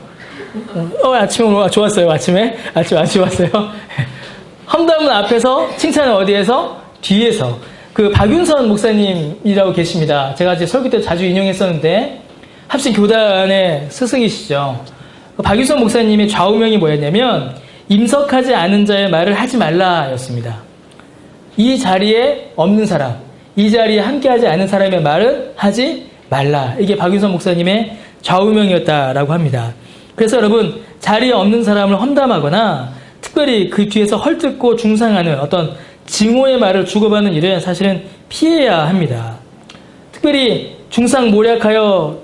아침에 오늘 좋았어요. 아침에 아주 좋았어요. 험담은 앞에서, 칭찬은 어디에서? 뒤에서. 그 박윤선 목사님이라고 계십니다. 제가 이제 설교 때 자주 인용했었는데 합신교단의 스승이시죠. 박윤선 목사님의 좌우명이 뭐였냐면 임석하지 않은 자의 말을 하지 말라였습니다. 이 자리에 없는 사람, 이 자리에 함께하지 않은 사람의 말은 하지 말라. 이게 박윤선 목사님의 좌우명이었다라고 합니다. 그래서 여러분, 자리에 없는 사람을 험담하거나 특별히 그 뒤에서 헐뜯고 중상하는 어떤 증오의 말을 주고받는 일은 사실은 피해야 합니다. 특별히 중상모략하여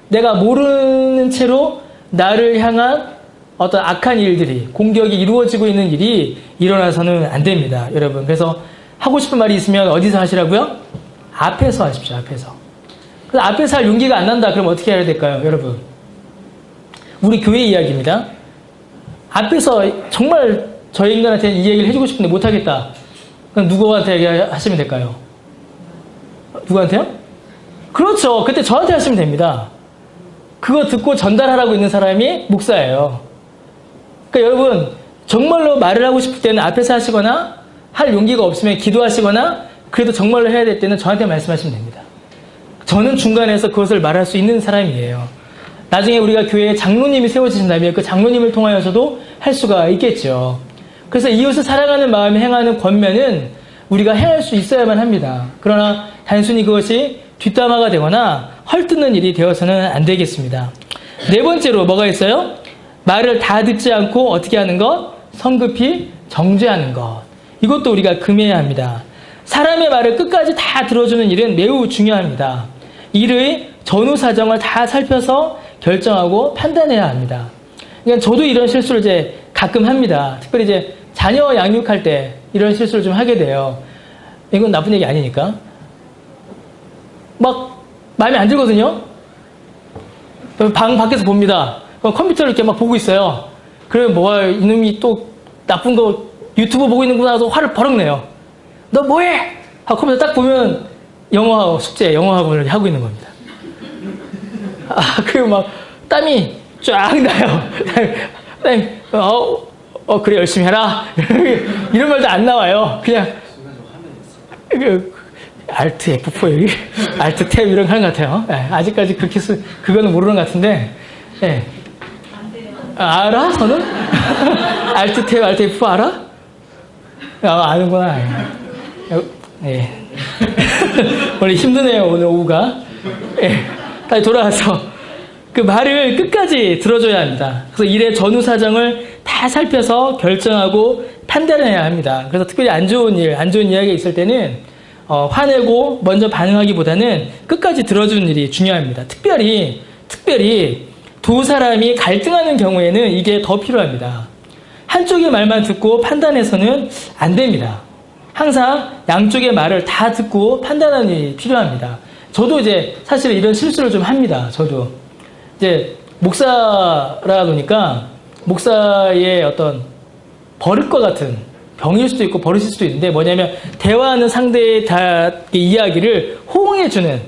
내가 모르는 채로 나를 향한 어떤 악한 일들이, 공격이 이루어지고 있는 일이 일어나서는 안 됩니다, 여러분. 그래서 하고 싶은 말이 있으면 어디서 하시라고요? 앞에서 하십시오, 앞에서. 그래서 앞에서 할 용기가 안 난다, 그럼 어떻게 해야 될까요, 여러분? 우리 교회 이야기입니다. 앞에서 정말 저희 인간한테 이 얘기를 해주고 싶은데 못하겠다. 그럼 누구한테 얘기하시면 될까요? 누구한테요? 그렇죠. 그때 저한테 하시면 됩니다. 그거 듣고 전달하라고 있는 사람이 목사예요. 그러니까 여러분, 정말로 말을 하고 싶을 때는 앞에서 하시거나 할 용기가 없으면 기도하시거나 그래도 정말로 해야 될 때는 저한테 말씀하시면 됩니다. 저는 중간에서 그것을 말할 수 있는 사람이에요. 나중에 우리가 교회에 장로님이 세워지신다면 그 장로님을 통하여서도 할 수가 있겠죠. 그래서 이웃을 사랑하는 마음에 행하는 권면은 우리가 행할 수 있어야만 합니다. 그러나 단순히 그것이 뒷담화가 되거나 헐뜯는 일이 되어서는 안 되겠습니다. 네 번째로 뭐가 있어요? 말을 다 듣지 않고 어떻게 하는 것? 성급히 정죄하는 것. 이것도 우리가 금해야 합니다. 사람의 말을 끝까지 다 들어주는 일은 매우 중요합니다. 일의 전후 사정을 다 살펴서 결정하고 판단해야 합니다. 그러니까 저도 이런 실수를 이제 가끔 합니다. 특별히 이제 자녀 양육할 때 이런 실수를 좀 하게 돼요. 이건 나쁜 얘기 아니니까. 막 마음에 안 들거든요. 방 밖에서 봅니다. 그럼 컴퓨터를 이렇게 막 보고 있어요. 그러면 뭐야, 이놈이 또 나쁜 거 유튜브 보고 있는구나 해서 화를 버럭 내요. 너 뭐해? 하고 컴퓨터 딱 보면 영어 숙제, 영어 학원을 하고 있는 겁니다. 그리고 막 땀이 쫙 나요. 땀이, 그래, 열심히 해라. 이런 말도 안 나와요. 그냥, Alt F4 여기, Alt 탭 이런 거 하는 것 같아요. 네, 아직까지 그렇게 그거는 모르는 것 같은데, 네. 알아? 저는? Alt 탭, Alt F4 알아? 아는구나. 예. 원래 힘드네요, 오늘 오후가. 예. 다시 돌아와서 그 말을 끝까지 들어줘야 합니다. 그래서 일의 전후 사정을 다 살펴서 결정하고 판단해야 합니다. 그래서 특별히 안 좋은 이야기가 있을 때는 화내고 먼저 반응하기보다는 끝까지 들어주는 일이 중요합니다. 특별히 두 사람이 갈등하는 경우에는 이게 더 필요합니다. 한쪽의 말만 듣고 판단해서는 안 됩니다. 항상 양쪽의 말을 다 듣고 판단하는 일이 필요합니다. 저도 이제 사실 이런 실수를 좀 합니다. 저도 이제 목사라 보니까 목사의 어떤 버릇과 같은 병일 수도 있고 버릇일 수도 있는데 뭐냐면 대화하는 상대의 이야기를 호응해주는,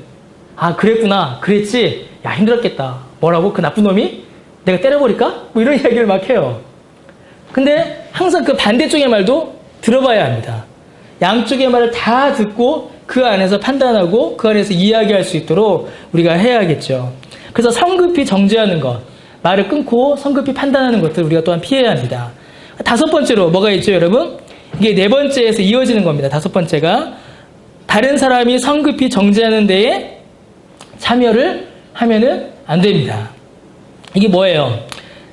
아 그랬구나, 그랬지, 야 힘들었겠다, 뭐라고, 그 나쁜 놈이 내가 때려버릴까? 뭐 이런 이야기를 막 해요. 근데 항상 그 반대쪽의 말도 들어봐야 합니다. 양쪽의 말을 다 듣고 그 안에서 판단하고 그 안에서 이야기할 수 있도록 우리가 해야겠죠. 그래서 성급히 정죄하는 것, 말을 끊고 성급히 판단하는 것들 우리가 또한 피해야 합니다. 다섯 번째로 뭐가 있죠, 여러분? 이게 네 번째에서 이어지는 겁니다. 다섯 번째가 다른 사람이 성급히 정죄하는 데에 참여를 하면은 안 됩니다. 이게 뭐예요?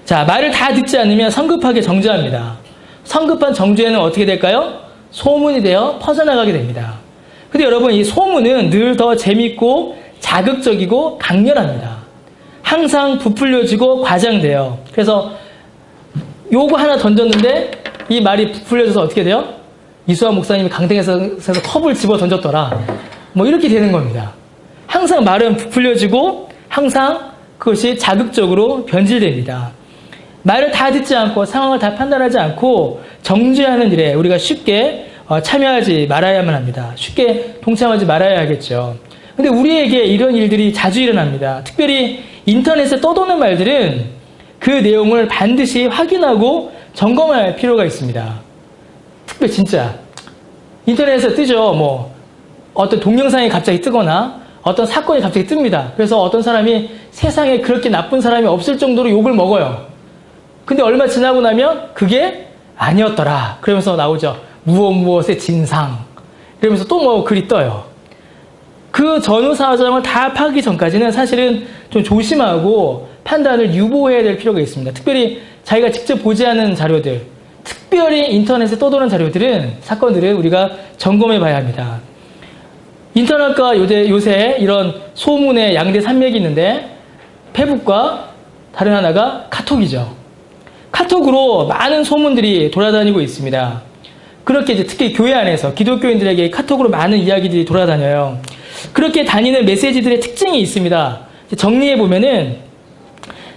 자, 말을 다 듣지 않으면 성급하게 정죄합니다. 성급한 정죄는 어떻게 될까요? 소문이 되어 퍼져나가게 됩니다. 근데 여러분, 이 소문은 늘 더 재밌고 자극적이고 강렬합니다. 항상 부풀려지고 과장돼요. 그래서 요거 하나 던졌는데 이 말이 부풀려져서 어떻게 돼요? 이수환 목사님이 강당에서 컵을 집어 던졌더라. 뭐 이렇게 되는 겁니다. 항상 말은 부풀려지고 항상 그것이 자극적으로 변질됩니다. 말을 다 듣지 않고 상황을 다 판단하지 않고 정죄하는 일에 우리가 쉽게 참여하지 말아야만 합니다. 쉽게 동참하지 말아야 하겠죠. 근데 우리에게 이런 일들이 자주 일어납니다. 특별히 인터넷에 떠도는 말들은 그 내용을 반드시 확인하고 점검할 필요가 있습니다. 특별히 진짜 인터넷에서 뜨죠. 뭐 어떤 동영상이 갑자기 뜨거나 어떤 사건이 갑자기 뜹니다. 그래서 어떤 사람이 세상에 그렇게 나쁜 사람이 없을 정도로 욕을 먹어요. 근데 얼마 지나고 나면 그게 아니었더라. 그러면서 나오죠. 무엇의 진상. 이러면서 또 뭐 글이 떠요. 그 전후 사정을 다 파악하기 전까지는 사실은 좀 조심하고 판단을 유보해야 될 필요가 있습니다. 특별히 자기가 직접 보지 않은 자료들, 특별히 인터넷에 떠도는 자료들은, 사건들은 우리가 점검해 봐야 합니다. 인터넷과 요새 이런 소문의 양대 산맥이 있는데, 페북과 다른 하나가 카톡이죠. 카톡으로 많은 소문들이 돌아다니고 있습니다. 그렇게 이제 특히 교회 안에서 기독교인들에게 카톡으로 많은 이야기들이 돌아다녀요. 그렇게 다니는 메시지들의 특징이 있습니다. 정리해 보면은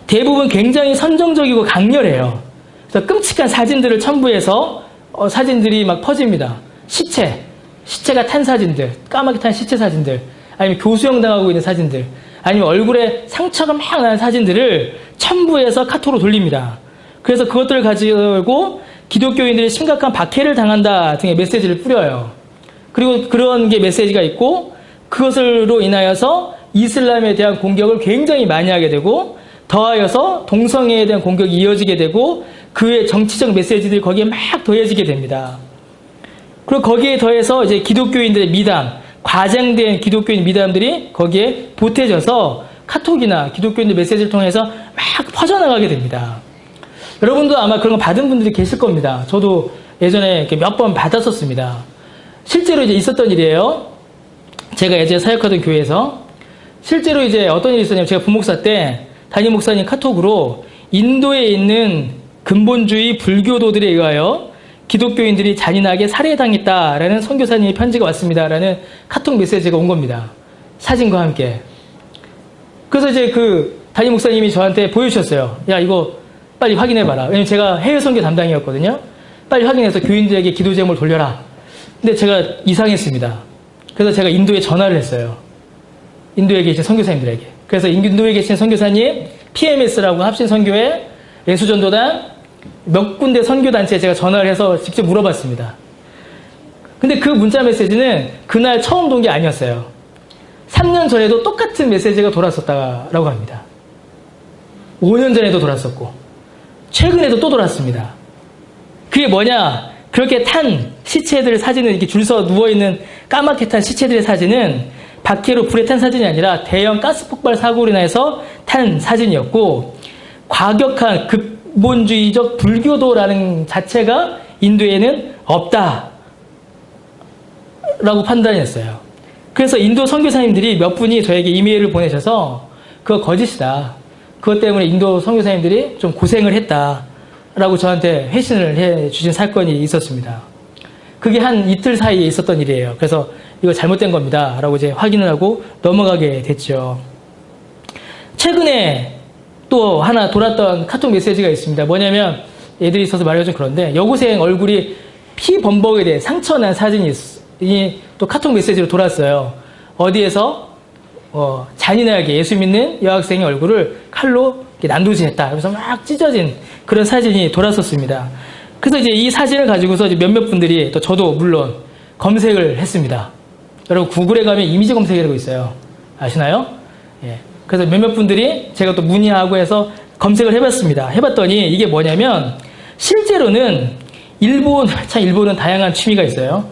대부분 굉장히 선정적이고 강렬해요. 그래서 끔찍한 사진들을 첨부해서 사진들이 막 퍼집니다. 시체가 탄 사진들, 까맣게 탄 시체 사진들, 아니면 교수형 당하고 있는 사진들, 아니면 얼굴에 상처가 막 난 사진들을 첨부해서 카톡으로 돌립니다. 그래서 그것들을 가지고 기독교인들이 심각한 박해를 당한다 등의 메시지를 뿌려요. 그리고 그런 게 메시지가 있고, 그것으로 인하여서 이슬람에 대한 공격을 굉장히 많이 하게 되고, 더하여서 동성애에 대한 공격이 이어지게 되고, 그의 정치적 메시지들이 거기에 막 더해지게 됩니다. 그리고 거기에 더해서 이제 기독교인들의 미담, 과장된 기독교인 미담들이 거기에 보태져서 카톡이나 기독교인들 메시지를 통해서 막 퍼져나가게 됩니다. 여러분도 아마 그런 거 받은 분들이 계실 겁니다. 저도 예전에 몇 번 받았었습니다. 실제로 이제 있었던 일이에요. 제가 예전에 사역하던 교회에서 실제로 이제 어떤 일이 있었냐면, 제가 부목사 때 담임 목사님 카톡으로 인도에 있는 근본주의 불교도들에 의하여 기독교인들이 잔인하게 살해당했다라는 선교사님의 편지가 왔습니다라는 카톡 메시지가 온 겁니다. 사진과 함께. 그래서 이제 그 담임 목사님이 저한테 보여주셨어요. 야, 이거 빨리 확인해봐라. 왜냐면 제가 해외 선교 담당이었거든요. 빨리 확인해서 교인들에게 기도 제목을 돌려라. 근데 제가 이상했습니다. 그래서 제가 인도에 전화를 했어요. 인도에 계신 선교사님들에게. 그래서 인도에 계신 선교사님, PMS라고 합신 선교회, 예수전도단, 몇 군데 선교단체에 제가 전화를 해서 직접 물어봤습니다. 근데 그 문자 메시지는 그날 처음 온 게 아니었어요. 3년 전에도 똑같은 메시지가 돌았었다라고 합니다. 5년 전에도 돌았었고, 최근에도 또 돌았습니다. 그게 뭐냐? 그렇게 탄 시체들 사진을 이렇게 줄 서 누워있는 까맣게 탄 시체들의 사진은 박해로 불에 탄 사진이 아니라 대형 가스 폭발 사고로 인해서 탄 사진이었고, 과격한 근본주의적 불교도라는 자체가 인도에는 없다 라고 판단했어요. 그래서 인도 선교사님들이 몇 분이 저에게 이메일을 보내셔서 그거 거짓이다, 그것 때문에 인도 선교사님들이 좀 고생을 했다라고 저한테 회신을 해주신 사건이 있었습니다. 그게 한 이틀 사이에 있었던 일이에요. 그래서 이거 잘못된 겁니다 라고 이제 확인을 하고 넘어가게 됐죠. 최근에 또 하나 돌았던 카톡 메시지가 있습니다. 뭐냐면, 애들이 있어서 말하기 좀 그런데, 여고생 얼굴이 피 범벅에 대해 상처난 사진이 또 카톡 메시지로 돌았어요. 어디에서 잔인하게 예수 믿는 여학생의 얼굴을 칼로 난도질했다. 그래서 막 찢어진 그런 사진이 돌았었습니다. 그래서 이제 이 사진을 가지고서 이제 몇몇 분들이, 또 저도 물론 검색을 했습니다. 여러분 구글에 가면 이미지 검색이라고 있어요. 아시나요? 예. 그래서 몇몇 분들이 제가 또 문의하고 해서 검색을 해봤습니다. 해봤더니 이게 뭐냐면, 실제로는 일본은 다양한 취미가 있어요.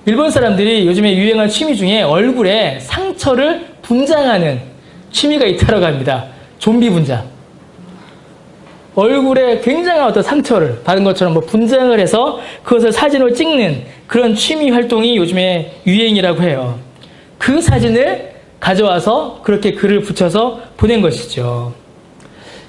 일본 사람들이 요즘에 유행한 취미 중에 얼굴에 상처를 분장하는 취미가 있다고 합니다. 좀비 분장. 얼굴에 굉장한 어떤 상처를 받은 것처럼 뭐 분장을 해서 그것을 사진으로 찍는 그런 취미 활동이 요즘에 유행이라고 해요. 그 사진을 가져와서 그렇게 글을 붙여서 보낸 것이죠.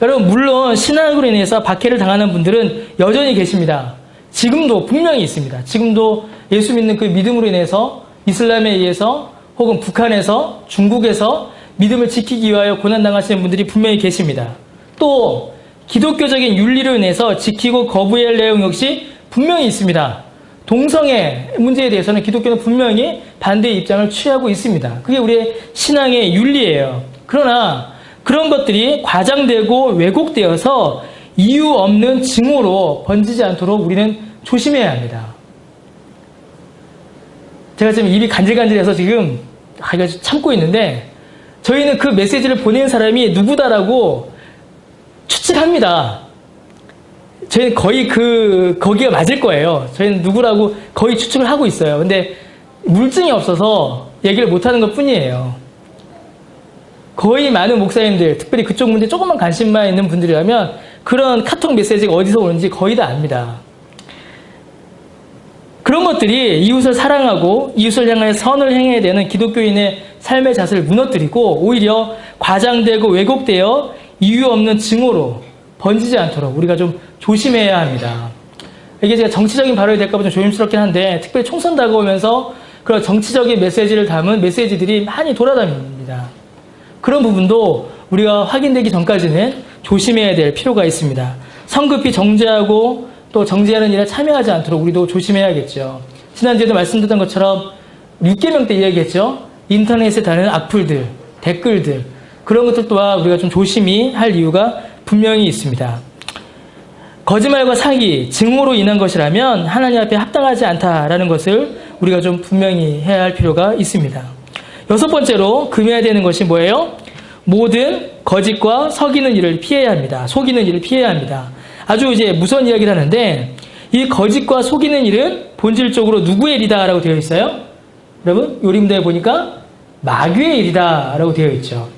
여러분, 물론 신앙으로 인해서 박해를 당하는 분들은 여전히 계십니다. 지금도 분명히 있습니다. 지금도 예수 믿는 그 믿음으로 인해서, 이슬람에 의해서, 혹은 북한에서, 중국에서 믿음을 지키기 위하여 고난당하시는 분들이 분명히 계십니다. 또 기독교적인 윤리로 인해서 지키고 거부해야 할 내용 역시 분명히 있습니다. 동성애 문제에 대해서는 기독교는 분명히 반대의 입장을 취하고 있습니다. 그게 우리의 신앙의 윤리예요. 그러나 그런 것들이 과장되고 왜곡되어서 이유 없는 증오로 번지지 않도록 우리는 조심해야 합니다. 제가 지금 입이 간질간질해서 지금 이거 참고 있는데, 저희는 그 메시지를 보낸 사람이 누구다라고 추측합니다. 저희는 거의 거기가 맞을 거예요. 저희는 누구라고 거의 추측을 하고 있어요. 근데 물증이 없어서 얘기를 못하는 것 뿐이에요. 거의 많은 목사님들, 특별히 그쪽 문제에 조금만 관심만 있는 분들이라면 그런 카톡 메시지가 어디서 오는지 거의 다 압니다. 그런 것들이 이웃을 사랑하고 이웃을 향해 선을 행해야 되는 기독교인의 삶의 자세를 무너뜨리고 오히려 과장되고 왜곡되어 이유 없는 증오로 번지지 않도록 우리가 좀 조심해야 합니다. 이게 제가 정치적인 발언이 될까 봐 좀 조심스럽긴 한데 특별히 총선 다가오면서 그런 정치적인 메시지를 담은 메시지들이 많이 돌아다닙니다. 그런 부분도 우리가 확인되기 전까지는 조심해야 될 필요가 있습니다. 성급히 정죄하고 또 정죄하는 일에 참여하지 않도록 우리도 조심해야겠죠. 지난주에도 말씀드렸던 것처럼 6계명 때 이야기했죠. 인터넷에 다는 악플들, 댓글들 그런 것들 또한 우리가 좀 조심히 할 이유가 분명히 있습니다. 거짓말과 사기, 증오로 인한 것이라면 하나님 앞에 합당하지 않다라는 것을 우리가 좀 분명히 해야 할 필요가 있습니다. 6번째로 금해야 되는 것이 뭐예요? 모든 거짓과 속이는 일을 피해야 합니다. 속이는 일을 피해야 합니다. 아주 이제 무서운 이야기를 하는데 이 거짓과 속이는 일은 본질적으로 누구의 일이다라고 되어 있어요? 여러분 요림대에 보니까 마귀의 일이다라고 되어 있죠.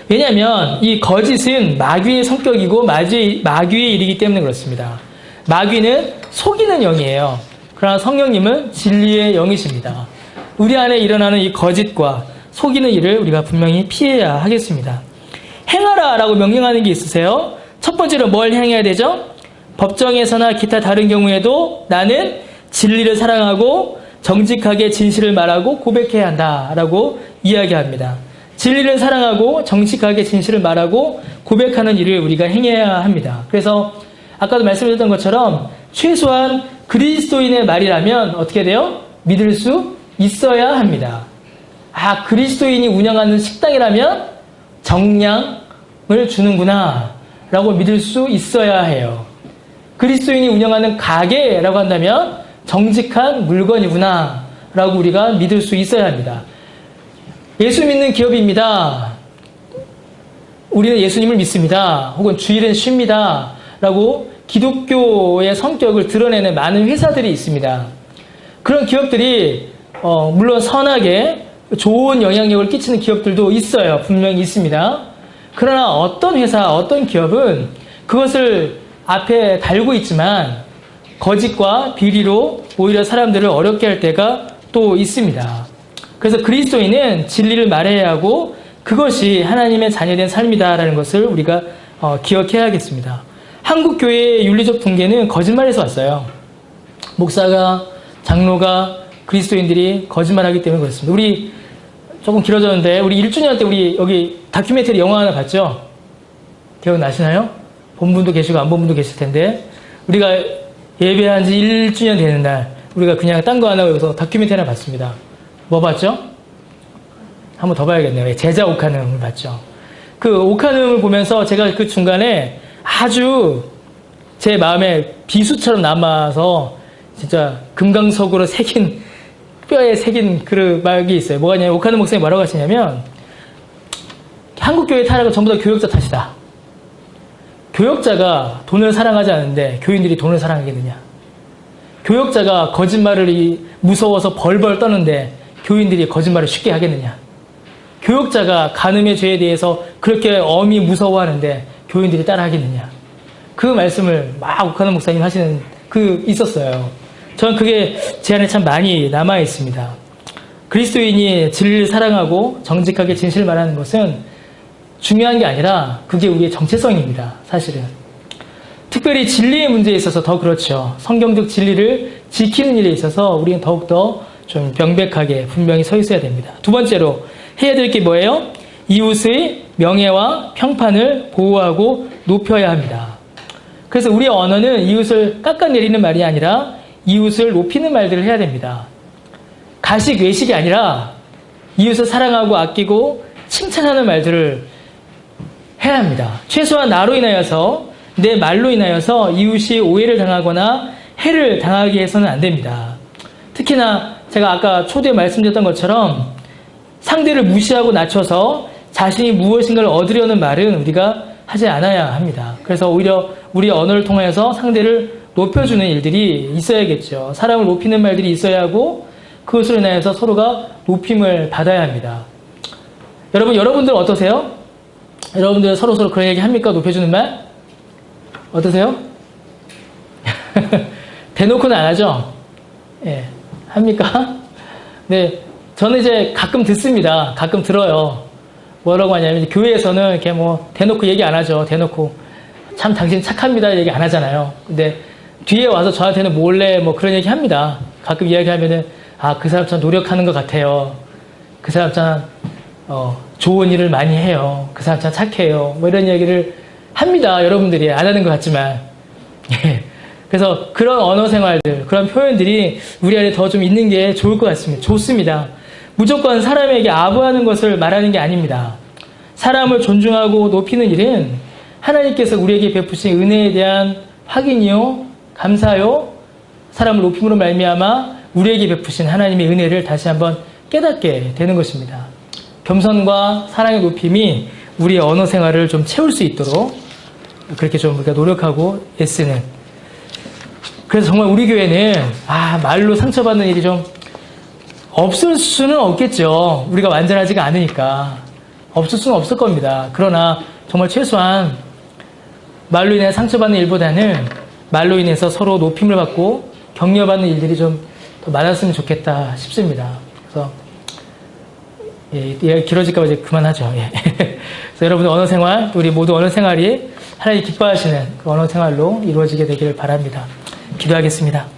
왜냐하면 이 거짓은 마귀의 성격이고 마귀의 일이기 때문에 그렇습니다. 마귀는 속이는 영이에요. 그러나 성령님은 진리의 영이십니다. 우리 안에 일어나는 이 거짓과 속이는 일을 우리가 분명히 피해야 하겠습니다. 행하라라고 명령하는 게 있으세요? 첫 번째로 뭘 행해야 되죠? 법정에서나 기타 다른 경우에도 나는 진리를 사랑하고 정직하게 진실을 말하고 고백해야 한다라고 이야기합니다. 진리를 사랑하고 정직하게 진실을 말하고 고백하는 일을 우리가 행해야 합니다. 그래서 아까도 말씀드렸던 것처럼 최소한 그리스도인의 말이라면 어떻게 돼요? 믿을 수 있어야 합니다. 그리스도인이 운영하는 식당이라면 정량을 주는구나 라고 믿을 수 있어야 해요. 그리스도인이 운영하는 가게라고 한다면 정직한 물건이구나 라고 우리가 믿을 수 있어야 합니다. 예수 믿는 기업입니다. 우리는 예수님을 믿습니다. 혹은 주일은 쉽니다. 라고 기독교의 성격을 드러내는 많은 회사들이 있습니다. 그런 기업들이 물론 선하게 좋은 영향력을 끼치는 기업들도 있어요. 분명히 있습니다. 그러나 어떤 회사, 어떤 기업은 그것을 앞에 달고 있지만 거짓과 비리로 오히려 사람들을 어렵게 할 때가 또 있습니다. 그래서 그리스도인은 진리를 말해야 하고 그것이 하나님의 자녀된 삶이다라는 것을 우리가 기억해야겠습니다. 한국 교회의 윤리적 붕괴는 거짓말에서 왔어요. 목사가, 장로가, 그리스도인들이 거짓말하기 때문에 그렇습니다. 우리 조금 길어졌는데 우리 1주년 때 우리 여기 다큐멘터리 영화 하나 봤죠? 기억나시나요? 본 분도 계시고 안 본 분도 계실 텐데 우리가 예배한 지 1주년 되는 날 우리가 그냥 딴 거 안 하고 여기서 다큐멘터리 하나 봤습니다. 뭐 봤죠? 한번 더 봐야겠네요. 제자 옥하눔을 봤죠. 그 옥하눔을 보면서 제가 그 중간에 아주 제 마음에 비수처럼 남아서 진짜 금강석으로 새긴 뼈에 새긴 그 말이 있어요. 뭐가 냐면 옥하눔 목사님이 뭐라고 하시냐면 한국교회 타락은 전부 다 교역자 탓이다. 교역자가 돈을 사랑하지 않는데 교인들이 돈을 사랑하겠느냐. 교역자가 거짓말을 무서워서 벌벌 떠는데 교인들이 거짓말을 쉽게 하겠느냐. 교역자가 간음의 죄에 대해서 그렇게 엄히 무서워하는데 교인들이 따라하겠느냐. 그 말씀을 막 옥하눔 목사님 하시는 있었어요. 저는 그게 제 안에 참 많이 남아 있습니다. 그리스도인이 진리를 사랑하고 정직하게 진실을 말하는 것은 중요한 게 아니라 그게 우리의 정체성입니다. 사실은. 특별히 진리의 문제에 있어서 더 그렇죠. 성경적 진리를 지키는 일에 있어서 우리는 더욱더 좀 명백하게 분명히 서 있어야 됩니다. 두 번째로 해야 될 게 뭐예요? 이웃의 명예와 평판을 보호하고 높여야 합니다. 그래서 우리의 언어는 이웃을 깎아내리는 말이 아니라 이웃을 높이는 말들을 해야 됩니다. 가식, 외식이 아니라 이웃을 사랑하고 아끼고 칭찬하는 말들을 해야 합니다. 최소한 나로 인하여서 내 말로 인하여서 이웃이 오해를 당하거나 해를 당하게 해서는 안 됩니다. 특히나 제가 아까 초대에 말씀드렸던 것처럼 상대를 무시하고 낮춰서 자신이 무엇인가를 얻으려는 말은 우리가 하지 않아야 합니다. 그래서 오히려 우리 언어를 통해서 상대를 높여주는 일들이 있어야겠죠. 사람을 높이는 말들이 있어야 하고 그것으로 인해서 서로가 높임을 받아야 합니다. 여러분들 어떠세요? 여러분들 서로 그런 얘기 합니까? 높여주는 말? 어떠세요? 대놓고는 안 하죠? 예. 합니까? 네. 저는 이제 가끔 듣습니다. 가끔 들어요. 뭐라고 하냐면, 교회에서는 이렇게 뭐, 대놓고 얘기 안 하죠. 대놓고. 참, 당신 착합니다. 얘기 안 하잖아요. 근데, 뒤에 와서 저한테는 몰래 뭐 그런 얘기 합니다. 가끔 이야기하면은, 아, 그 사람 참 노력하는 것 같아요. 그 사람 참, 좋은 일을 많이 해요. 그 사람 참 착해요. 뭐 이런 얘기를 합니다. 여러분들이 안 하는 것 같지만. 예. 그래서 그런 언어 생활들, 그런 표현들이 우리 안에 더 좀 있는 게 좋을 것 같습니다. 좋습니다. 무조건 사람에게 아부하는 것을 말하는 게 아닙니다. 사람을 존중하고 높이는 일은 하나님께서 우리에게 베푸신 은혜에 대한 확인이요, 감사요, 사람을 높임으로 말미암아 우리에게 베푸신 하나님의 은혜를 다시 한번 깨닫게 되는 것입니다. 겸손과 사랑의 높임이 우리의 언어 생활을 좀 채울 수 있도록 그렇게 좀 우리가 노력하고 애쓰는. 그래서 정말 우리 교회는 말로 상처받는 일이 좀 없을 수는 없겠죠. 우리가 완전하지가 않으니까. 없을 수는 없을 겁니다. 그러나 정말 최소한 말로 인해 상처받는 일보다는 말로 인해서 서로 높임을 받고 격려받는 일들이 좀 더 많았으면 좋겠다 싶습니다. 그래서 예, 길어질까봐 이제 그만하죠. 예. 그래서 여러분들 언어 생활, 우리 모두 언어 생활이 하나님 기뻐하시는 그 언어 생활로 이루어지게 되기를 바랍니다. 기도하겠습니다.